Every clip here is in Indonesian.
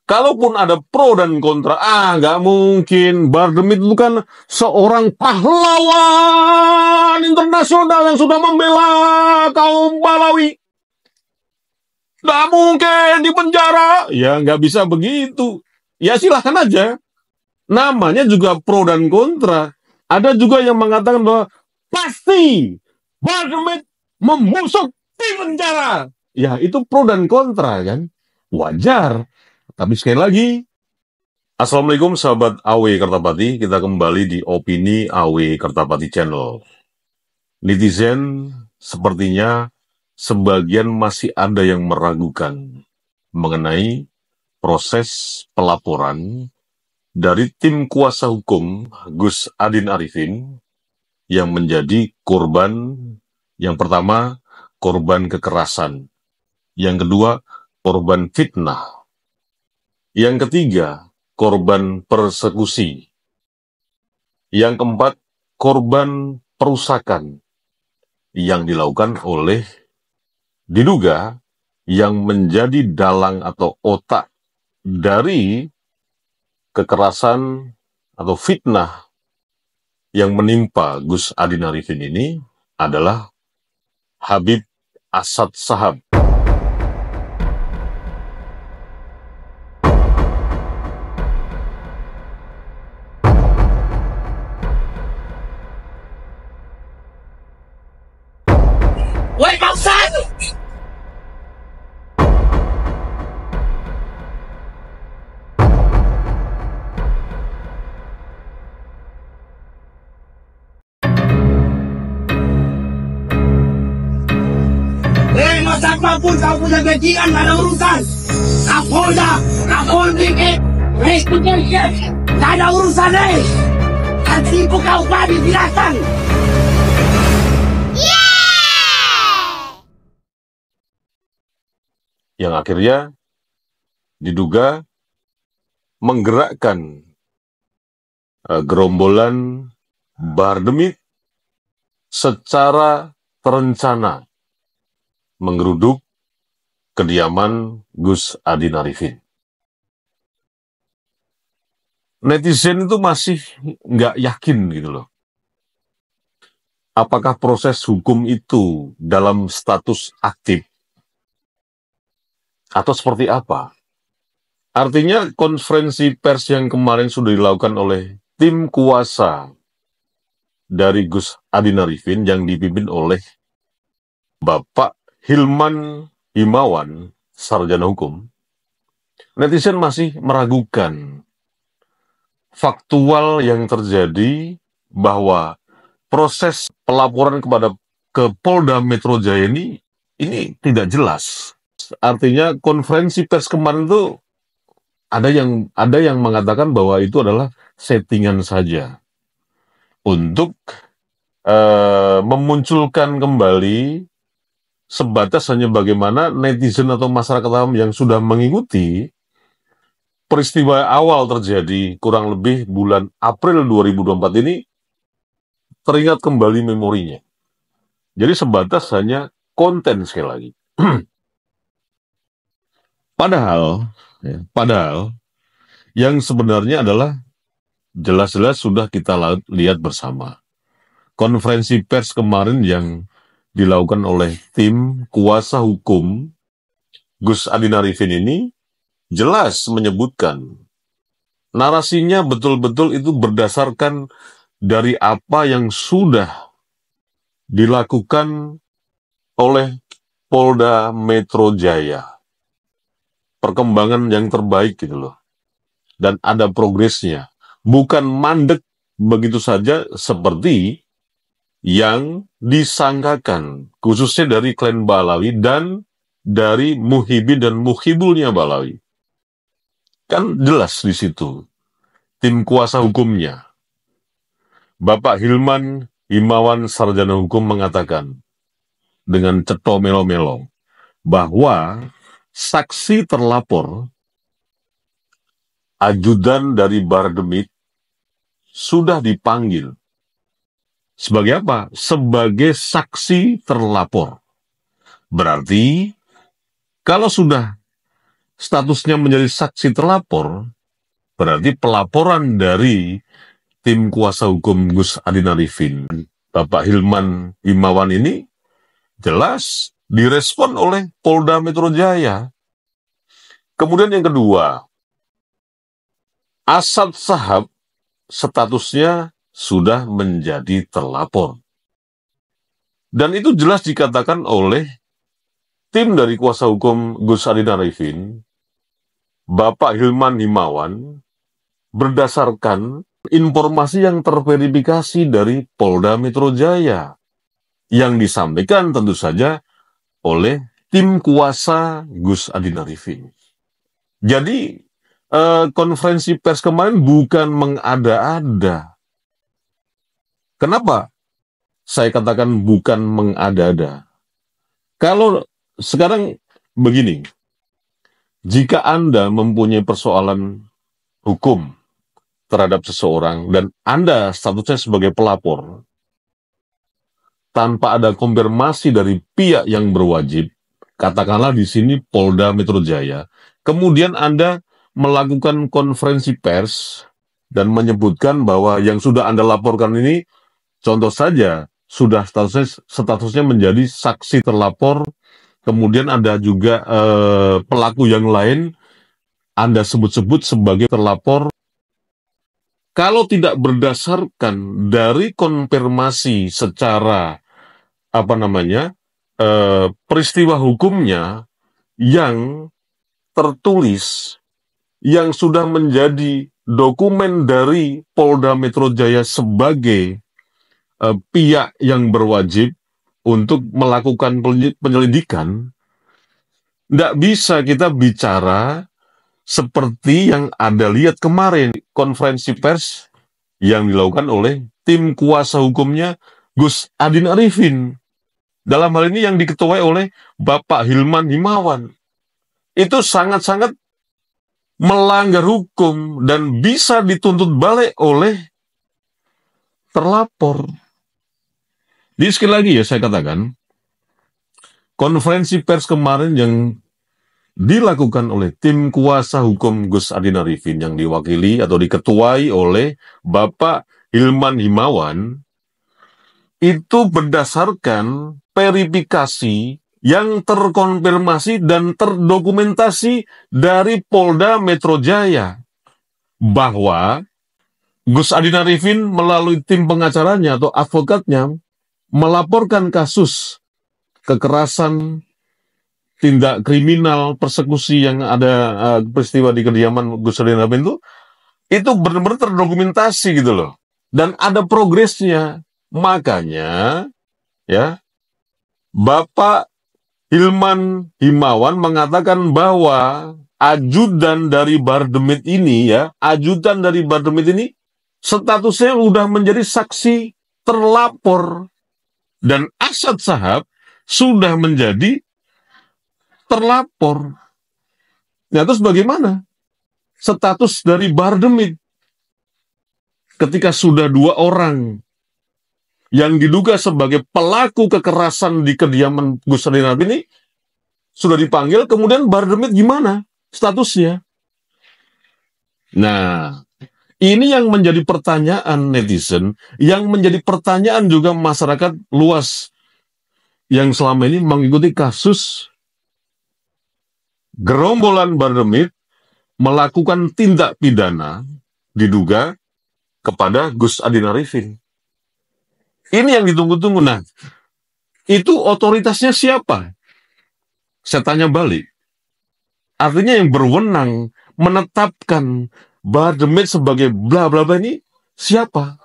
Kalaupun ada pro dan kontra, nggak mungkin. Bardemit itu kan seorang pahlawan internasional yang sudah membela kaum Balawi. Nggak mungkin di penjara. Ya, nggak bisa begitu. Ya, silahkan aja. Namanya juga pro dan kontra. Ada juga yang mengatakan bahwa pasti Bardemit membusuk di penjara. Ya, itu pro dan kontra kan. Wajar. Tapi sekali lagi, Assalamualaikum sahabat AW Kertapati, kita kembali di Opini AW Kertapati Channel. Netizen sepertinya sebagian masih ada yang meragukan mengenai proses pelaporan dari tim kuasa hukum Gus Adin Arifin yang menjadi korban, yang pertama korban kekerasan, yang kedua korban fitnah, yang ketiga, korban persekusi. Yang keempat, korban perusakan yang dilakukan oleh diduga yang menjadi dalang atau otak dari kekerasan atau fitnah yang menimpa Gus Adin Arifin ini adalah Habib Asad Shahab. Woi bangsat! Masa apapun kau punya bajingan, gak ada urusan. Kapolda, Kapol dikit, Respublik, gak ada urusan deh. Nanti kau babi binatang. Yang akhirnya diduga menggerakkan gerombolan Bardemit secara terencana menggeruduk kediaman Gus Adin Arifin. Netizen itu masih nggak yakin gitu loh. Apakah proses hukum itu dalam status aktif atau seperti apa? Artinya konferensi pers yang kemarin sudah dilakukan oleh tim kuasa dari Gus Adin Arifin yang dipimpin oleh Bapak Hilman Himawan, sarjana hukum, netizen masih meragukan faktual yang terjadi bahwa proses pelaporan ke Polda Metro Jaya ini tidak jelas. Artinya konferensi pers kemarin itu ada yang mengatakan bahwa itu adalah settingan saja untuk memunculkan kembali sebatas hanya bagaimana netizen atau masyarakat awam yang sudah mengikuti peristiwa awal terjadi kurang lebih bulan April 2024 ini teringat kembali memorinya. Jadi sebatas hanya konten sekali lagi. Padahal yang sebenarnya adalah jelas-jelas sudah kita lihat bersama. Konferensi pers kemarin yang dilakukan oleh tim kuasa hukum Gus Adin Arifin ini jelas menyebutkan narasinya betul-betul itu berdasarkan dari apa yang sudah dilakukan oleh Polda Metro Jaya. Perkembangan yang terbaik gitu loh. Dan ada progresnya. Bukan mandek begitu saja seperti yang disangkakan, khususnya dari klan Balawi dan dari Muhibin dan Muhibulnya Balawi. Kan jelas di situ tim kuasa hukumnya. Bapak Hilman Himawan, sarjana hukum, mengatakan dengan ceto melo-melo bahwa saksi terlapor ajudan dari Bardemit sudah dipanggil. Sebagai apa? Sebagai saksi terlapor. Berarti, kalau sudah statusnya menjadi saksi terlapor, berarti pelaporan dari tim kuasa hukum Gus Adin Arifin, Bapak Hilman Himawan ini jelas direspon oleh Polda Metro Jaya. Kemudian yang kedua, Asad Shahab statusnya sudah menjadi terlapor. Dan itu jelas dikatakan oleh tim dari kuasa hukum Gus Adin Arifin, Bapak Hilman Himawan, berdasarkan informasi yang terverifikasi dari Polda Metro Jaya, yang disampaikan tentu saja oleh tim kuasa Gus Adin Arifin. Jadi, konferensi pers kemarin bukan mengada-ada. Kenapa saya katakan bukan mengada-ada? Kalau sekarang begini, jika Anda mempunyai persoalan hukum terhadap seseorang dan Anda statusnya sebagai pelapor, tanpa ada konfirmasi dari pihak yang berwajib, katakanlah di sini Polda Metro Jaya, kemudian Anda melakukan konferensi pers dan menyebutkan bahwa yang sudah Anda laporkan ini, contoh saja, sudah statusnya menjadi saksi terlapor, kemudian ada juga pelaku yang lain, Anda sebut-sebut sebagai terlapor. Kalau tidak berdasarkan dari konfirmasi secara peristiwa hukumnya yang tertulis, yang sudah menjadi dokumen dari Polda Metro Jaya sebagai pihak yang berwajib untuk melakukan penyelidikan, tidak bisa kita bicara seperti yang Anda lihat kemarin, konferensi pers yang dilakukan oleh tim kuasa hukumnya Gus Adin Arifin. Dalam hal ini yang diketuai oleh Bapak Hilman Himawan. Itu sangat-sangat melanggar hukum dan bisa dituntut balik oleh terlapor. Jadi sekali lagi ya saya katakan, konferensi pers kemarin yang dilakukan oleh tim kuasa hukum Gus Adin Arifin yang diwakili atau diketuai oleh Bapak Hilman Himawan, itu berdasarkan verifikasi yang terkonfirmasi dan terdokumentasi dari Polda Metro Jaya, bahwa Gus Adin Arifin melalui tim pengacaranya atau advokatnya melaporkan kasus kekerasan, tindak kriminal, persekusi yang ada peristiwa di kediaman Gus Adin Arifin itu benar-benar terdokumentasi gitu loh. Dan ada progresnya. Makanya ya Bapak Hilman Himawan mengatakan bahwa ajudan dari Bahar Demit ini statusnya udah menjadi saksi terlapor dan Asad Shahab sudah menjadi terlapor. Nah, terus bagaimana status dari Bahar Demit ketika sudah 2 orang yang diduga sebagai pelaku kekerasan di kediaman Gus Adin Arifin ini sudah dipanggil, kemudian Bahar Demit gimana statusnya? Nah, ini yang menjadi pertanyaan netizen, yang menjadi pertanyaan juga masyarakat luas yang selama ini mengikuti kasus gerombolan Bahar Demit melakukan tindak pidana diduga kepada Gus Adin Arifin. Ini yang ditunggu-tunggu. Nah, itu otoritasnya siapa? Saya tanya balik. Artinya yang berwenang menetapkan Bahar Demit sebagai bla bla bla ini siapa?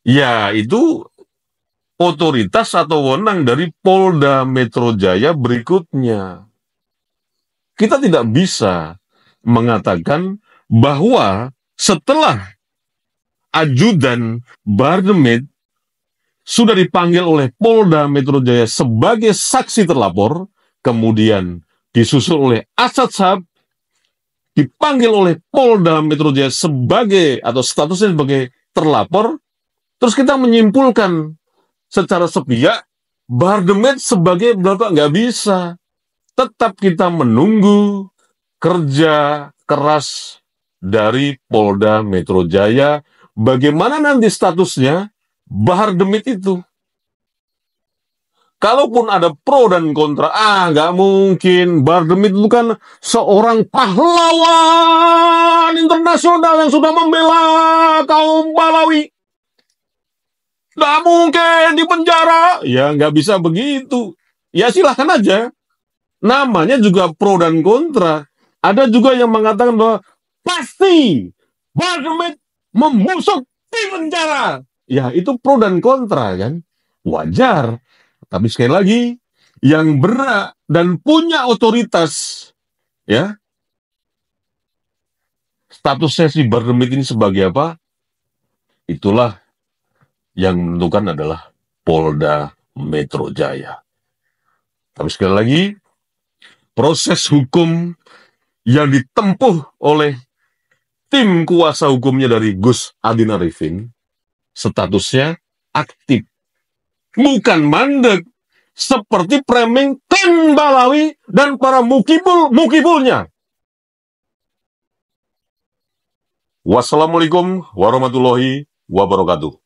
Ya, itu otoritas atau wewenang dari Polda Metro Jaya berikutnya. Kita tidak bisa mengatakan bahwa setelah ajudan Bahar Demit sudah dipanggil oleh Polda Metro Jaya sebagai saksi terlapor, kemudian disusul oleh Asad Shahab, dipanggil oleh Polda Metro Jaya sebagai, atau statusnya sebagai terlapor, terus kita menyimpulkan secara sepihak, Bahar Demit sebagai berapa, nggak bisa. Tetap kita menunggu kerja keras dari Polda Metro Jaya. Bagaimana nanti statusnya Bahar Demit itu? Kalaupun ada pro dan kontra, nggak mungkin. Bahar Demit itu kan seorang pahlawan internasional yang sudah membela kaum Balawi. Nggak mungkin di penjara. Ya, nggak bisa begitu. Ya, silahkan aja. Namanya juga pro dan kontra. Ada juga yang mengatakan bahwa pasti Bahar Demit membusuk di penjara. Ya, itu pro dan kontra kan. Wajar. Tapi sekali lagi, yang berhak dan punya otoritas, ya, statusnya si Bahar Demit ini sebagai apa? Itulah yang menentukan adalah Polda Metro Jaya. Tapi sekali lagi, proses hukum yang ditempuh oleh tim kuasa hukumnya dari Gus Adin Arifin, statusnya aktif. Bukan mandek, seperti framing tim Balawi dan para mukibulnya. Wassalamualaikum warahmatullahi wabarakatuh.